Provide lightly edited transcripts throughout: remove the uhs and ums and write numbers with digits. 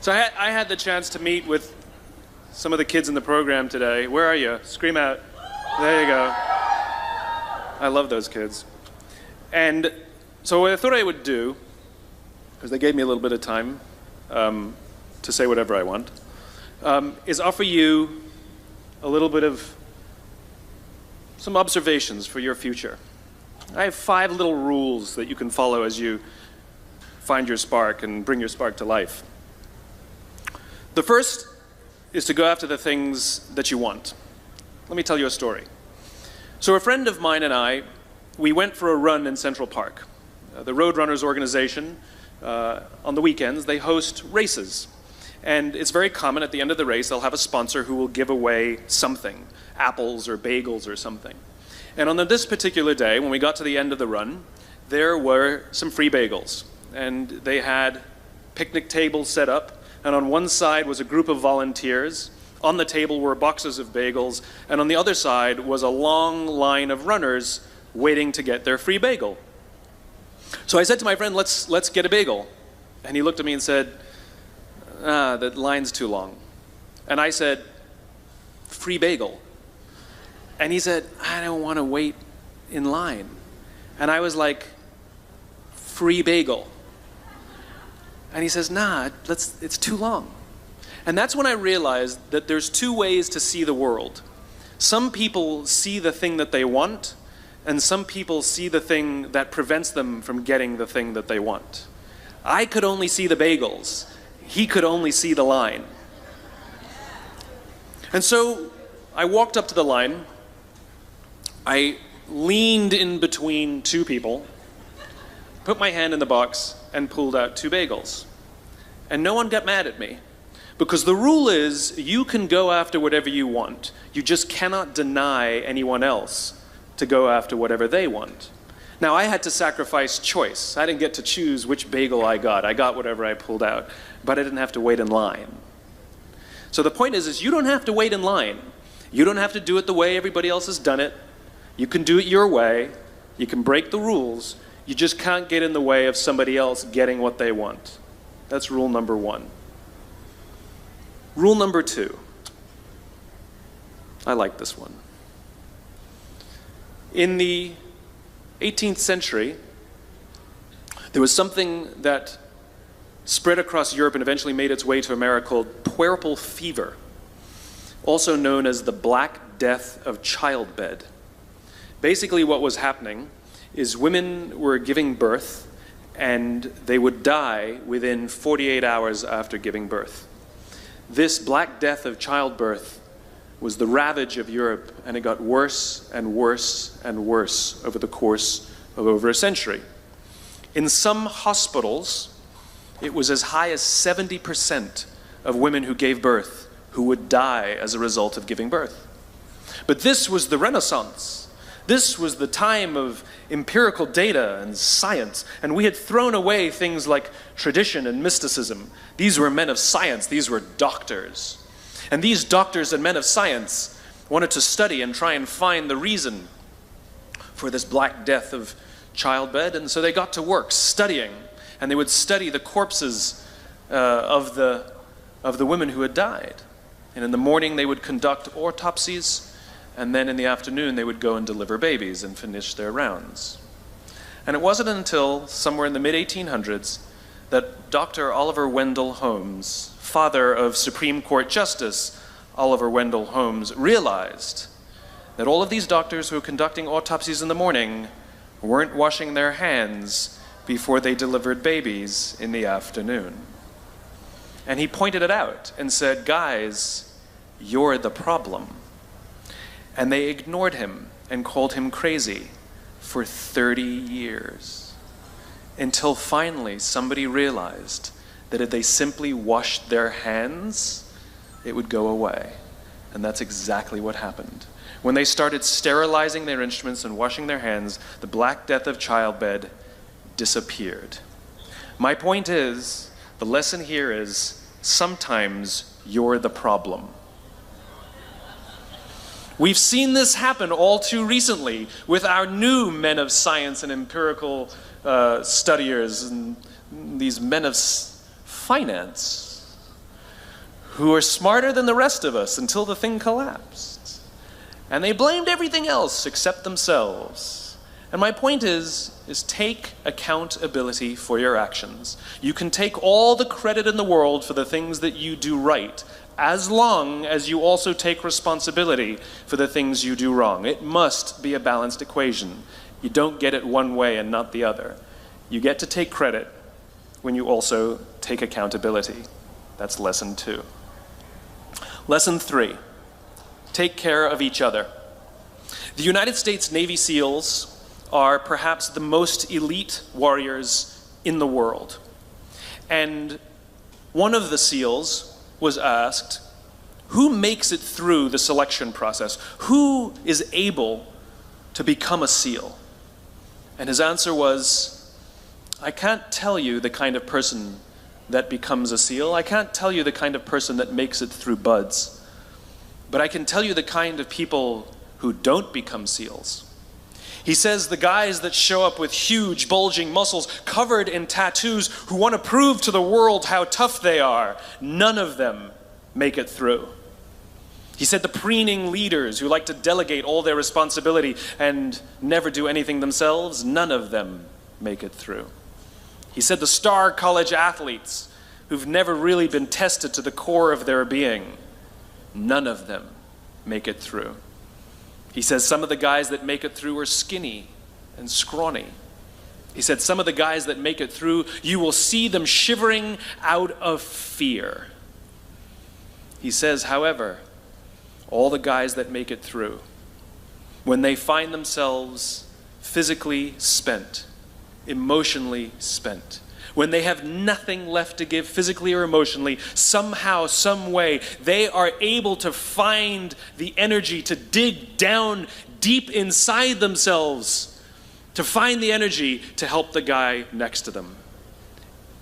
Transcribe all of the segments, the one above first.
So I had the chance to meet with some of the kids in the program today. Where are you? Scream out. There you go. I love those kids. And so what I thought I would do, because they gave me a little bit of time to say whatever I want, is offer you a little bit of some observations for your future. I have 5 little rules that you can follow as you find your spark and bring your spark to life. The first is to go after the things that you want. Let me tell you a story. So a friend of mine and I, we went for a run in Central Park. The Roadrunners organization, on the weekends, they host races. And it's very common at the end of the race, they'll have a sponsor who will give away something, apples or bagels or something. And on this particular day, when we got to the end of the run, there were some free bagels. And they had picnic tables set up. And on one side was a group of volunteers. On the table were boxes of bagels. And on the other side was a long line of runners waiting to get their free bagel. So I said to my friend, let's get a bagel. And he looked at me and said, that line's too long. And I said, free bagel. And he said, I don't want to wait in line. And I was like, free bagel. And he says, nah, it's too long. And that's when I realized that there's 2 ways to see the world. Some people see the thing that they want, and some people see the thing that prevents them from getting the thing that they want. I could only see the bagels. He could only see the line. And so I walked up to the line. I leaned in between 2 people, put my hand in the box, and pulled out 2 bagels. And no one got mad at me. Because the rule is, you can go after whatever you want. You just cannot deny anyone else to go after whatever they want. Now, I had to sacrifice choice. I didn't get to choose which bagel I got. I got whatever I pulled out. But I didn't have to wait in line. So the point is you don't have to wait in line. You don't have to do it the way everybody else has done it. You can do it your way. You can break the rules. You just can't get in the way of somebody else getting what they want. That's rule number 1. Rule number 2. I like this one. In the 18th century, there was something that spread across Europe and eventually made its way to America called puerperal fever, also known as the Black Death of childbed. Basically what was happening is women were giving birth and they would die within 48 hours after giving birth. This Black Death of childbirth was the ravage of Europe, and it got worse and worse and worse over the course of over a century. In some hospitals, it was as high as 70% of women who gave birth who would die as a result of giving birth. But this was the Renaissance. This was the time of empirical data and science, and we had thrown away things like tradition and mysticism. These were men of science. These were doctors. And these doctors and men of science wanted to study and try and find the reason for this Black Death of childbed, and so they got to work studying, and they would study the corpses of the women who had died. And in the morning they would conduct autopsies, and then in the afternoon they would go and deliver babies and finish their rounds. And it wasn't until somewhere in the mid-1800s that Dr. Oliver Wendell Holmes, father of Supreme Court Justice Oliver Wendell Holmes, realized that all of these doctors who were conducting autopsies in the morning weren't washing their hands before they delivered babies in the afternoon. And he pointed it out and said, guys, you're the problem. And they ignored him and called him crazy for 30 years. Until finally somebody realized that if they simply washed their hands, it would go away. And that's exactly what happened. When they started sterilizing their instruments and washing their hands, the Black Death of childbed disappeared. My point is, the lesson here is, sometimes you're the problem. We've seen this happen all too recently with our new men of science and empirical studiers and these men of finance. who are smarter than the rest of us until the thing collapsed. And they blamed everything else except themselves. And my point is take accountability for your actions. You can take all the credit in the world for the things that you do right, as long as you also take responsibility for the things you do wrong. It must be a balanced equation. You don't get it one way and not the other. You get to take credit when you also take accountability. That's lesson 2. Lesson 3, take care of each other. The United States Navy SEALs are perhaps the most elite warriors in the world. And one of the SEALs was asked, who makes it through the selection process? Who is able to become a SEAL? And his answer was, I can't tell you the kind of person that becomes a SEAL. I can't tell you the kind of person that makes it through buds. But I can tell you the kind of people who don't become SEALs. He says the guys that show up with huge, bulging muscles, covered in tattoos, who want to prove to the world how tough they are, none of them make it through. He said the preening leaders who like to delegate all their responsibility and never do anything themselves, none of them make it through. He said the star college athletes who've never really been tested to the core of their being, none of them make it through. He says some of the guys that make it through are skinny and scrawny. He said some of the guys that make it through, you will see them shivering out of fear. He says, however, all the guys that make it through, when they find themselves physically spent, emotionally spent, when they have nothing left to give physically or emotionally, somehow, some way, they are able to find the energy to dig down deep inside themselves, to find the energy to help the guy next to them.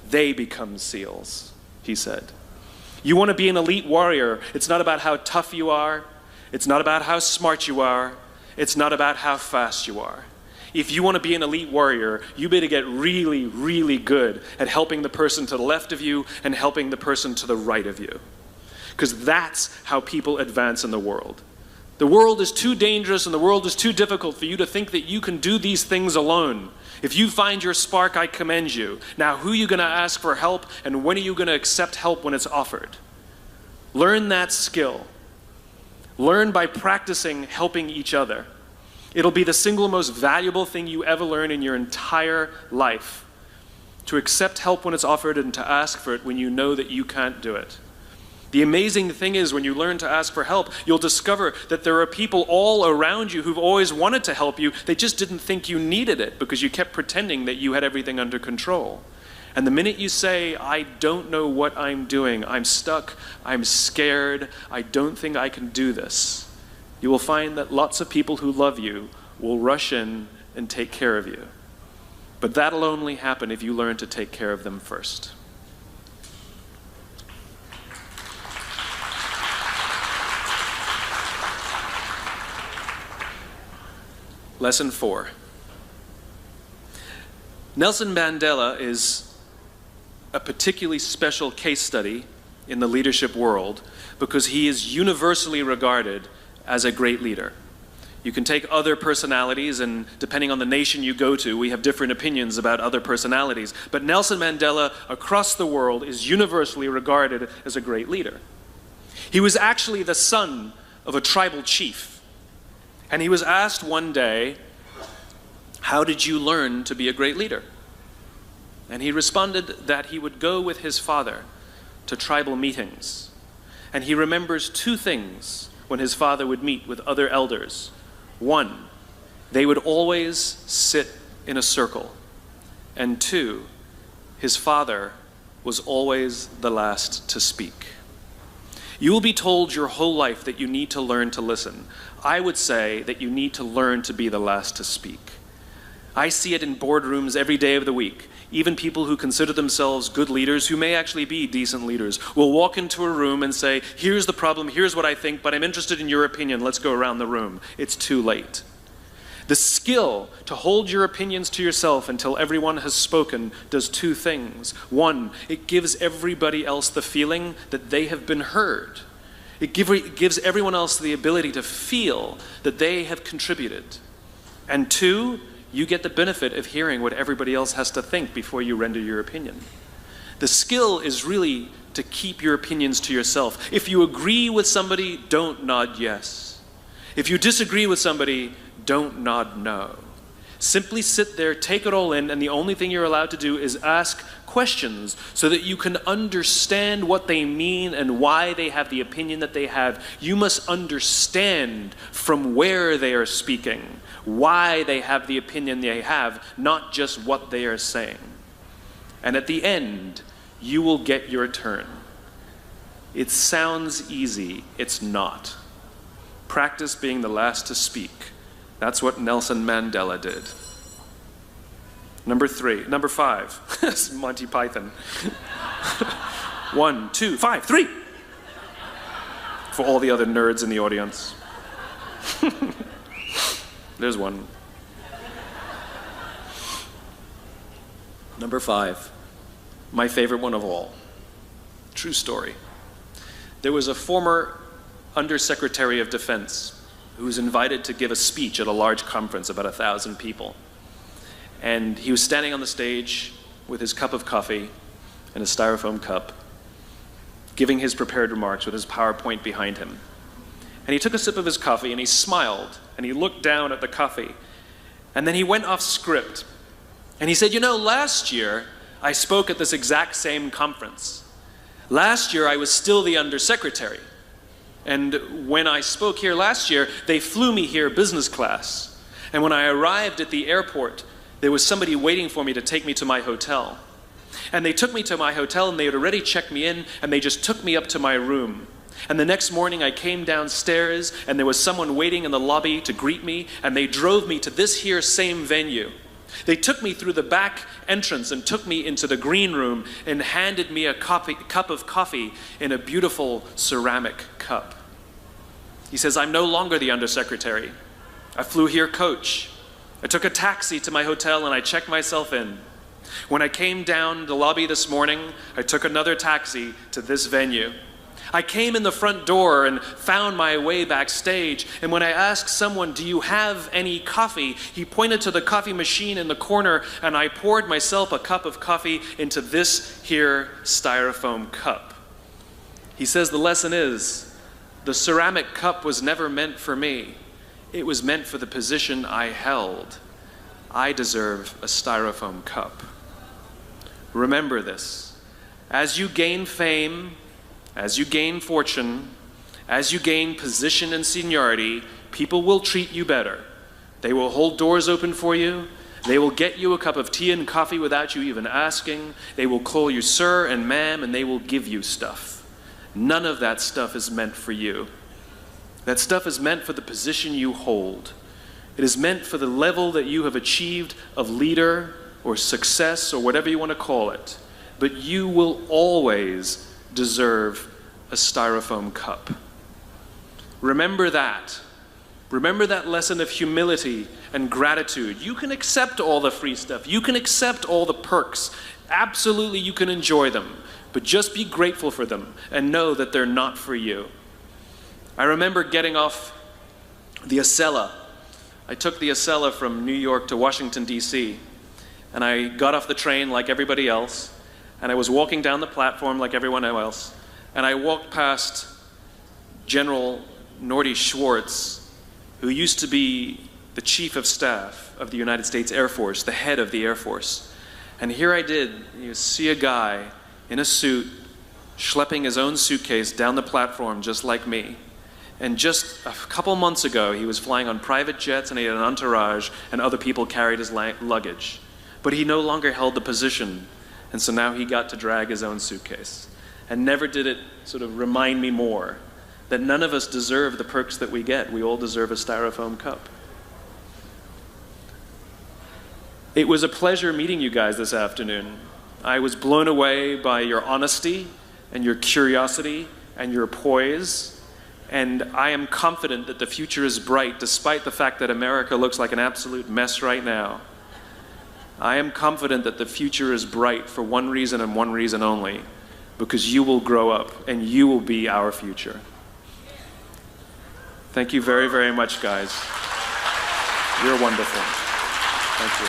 They become SEALs, he said. You want to be an elite warrior. It's not about how tough you are. It's not about how smart you are. It's not about how fast you are. If you want to be an elite warrior, you better get really, really good at helping the person to the left of you and helping the person to the right of you. Because that's how people advance in the world. The world is too dangerous and the world is too difficult for you to think that you can do these things alone. If you find your spark, I commend you. Now, who are you going to ask for help, and when are you going to accept help when it's offered? Learn that skill. Learn by practicing helping each other. It'll be the single most valuable thing you ever learn in your entire life. To accept help when it's offered and to ask for it when you know that you can't do it. The amazing thing is when you learn to ask for help, you'll discover that there are people all around you who've always wanted to help you. They just didn't think you needed it because you kept pretending that you had everything under control. And the minute you say, I don't know what I'm doing, I'm stuck, I'm scared, I don't think I can do this, you will find that lots of people who love you will rush in and take care of you. But that'll only happen if you learn to take care of them first. Lesson 4. Nelson Mandela is a particularly special case study in the leadership world because he is universally regarded as a great leader. You can take other personalities, and depending on the nation you go to, we have different opinions about other personalities. But Nelson Mandela, across the world, is universally regarded as a great leader. He was actually the son of a tribal chief. And he was asked one day, how did you learn to be a great leader? And he responded that he would go with his father to tribal meetings. And he remembers 2 things when his father would meet with other elders. 1, they would always sit in a circle. And 2, his father was always the last to speak. You will be told your whole life that you need to learn to listen. I would say that you need to learn to be the last to speak. I see it in boardrooms every day of the week. Even people who consider themselves good leaders, who may actually be decent leaders, will walk into a room and say, here's the problem, here's what I think, but I'm interested in your opinion, let's go around the room. It's too late. The skill to hold your opinions to yourself until everyone has spoken does two things. One, it gives everybody else the feeling that they have been heard. It gives everyone else the ability to feel that they have contributed. And two, you get the benefit of hearing what everybody else has to think before you render your opinion. The skill is really to keep your opinions to yourself. If you agree with somebody, don't nod yes. If you disagree with somebody, don't nod no. Simply sit there, take it all in, and the only thing you're allowed to do is ask questions so that you can understand what they mean and why they have the opinion that they have. You must understand from where they are speaking, why they have the opinion they have, not just what they are saying. And at the end, you will get your turn. It sounds easy, it's not. Practice being the last to speak. That's what Nelson Mandela did. Number 5. It's Monty Python. 1, 2, 5, 3. For all the other nerds in the audience. There's one. Number 5. My favorite one of all. True story. There was a former Undersecretary of Defense who was invited to give a speech at a large conference, about 1,000 people. And he was standing on the stage with his cup of coffee and a styrofoam cup, giving his prepared remarks with his PowerPoint behind him. And he took a sip of his coffee and he smiled and he looked down at the coffee. And then he went off script. And he said, you know, last year I spoke at this exact same conference. Last year I was still the Undersecretary. And when I spoke here last year, they flew me here business class. And when I arrived at the airport, there was somebody waiting for me to take me to my hotel. And they took me to my hotel and they had already checked me in and they just took me up to my room. And the next morning I came downstairs and there was someone waiting in the lobby to greet me and they drove me to this here same venue. They took me through the back entrance and took me into the green room and handed me a cup of coffee in a beautiful ceramic cup. He says, I'm no longer the Undersecretary. I flew here coach. I took a taxi to my hotel and I checked myself in. When I came down the lobby this morning, I took another taxi to this venue. I came in the front door and found my way backstage, and when I asked someone, do you have any coffee? He pointed to the coffee machine in the corner, and I poured myself a cup of coffee into this here styrofoam cup. He says the lesson is, the ceramic cup was never meant for me. It was meant for the position I held. I deserve a styrofoam cup. Remember this. As you gain fame, as you gain fortune, as you gain position and seniority, people will treat you better. They will hold doors open for you. They will get you a cup of tea and coffee without you even asking. They will call you sir and ma'am, and they will give you stuff. None of that stuff is meant for you. That stuff is meant for the position you hold. It is meant for the level that you have achieved of leader or success or whatever you want to call it. But you will always deserve a styrofoam cup. Remember that. Remember that lesson of humility and gratitude. You can accept all the free stuff. You can accept all the perks. Absolutely, you can enjoy them. But just be grateful for them and know that they're not for you. I remember getting off the Acela. I took the Acela from New York to Washington, D.C. And I got off the train like everybody else. And I was walking down the platform like everyone else. And I walked past General Norty Schwartz, who used to be the Chief of Staff of the United States Air Force, the head of the Air Force. And here I did, you see a guy in a suit, schlepping his own suitcase down the platform just like me. And just a couple months ago, he was flying on private jets and he had an entourage and other people carried his luggage. But he no longer held the position, and so now he got to drag his own suitcase. And never did it sort of remind me more that none of us deserve the perks that we get. We all deserve a styrofoam cup. It was a pleasure meeting you guys this afternoon. I was blown away by your honesty and your curiosity and your poise. And I am confident that the future is bright, despite the fact that America looks like an absolute mess right now. I am confident that the future is bright for one reason and one reason only, because you will grow up and you will be our future. Thank you very, very much, guys. You're wonderful. Thank you.